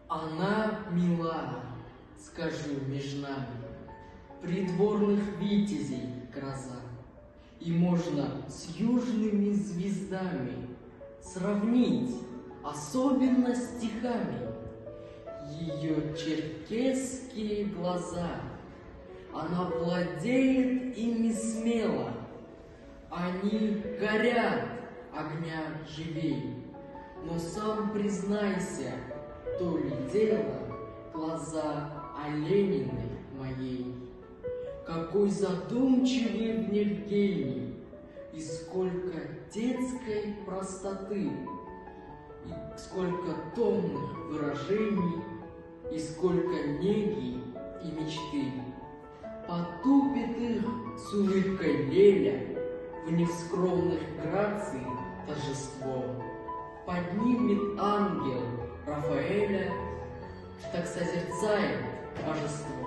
Она мила, скажу меж нами, придворных витязей гроза, и можно с южными звездами сравнить, особенно стихами, ее черкесские глаза. Она владеет ими смело, они горят огня живей. Но сам признайся, то ли дело глаза оленины моей. Какой задумчивый в них гений, и сколько детской простоты, и сколько томных выражений, и сколько неги и мечты. Потупит их с улыбкой Леля, в них скромных граций торжество. Поднимет ангел Рафаэля, так созерцает божество.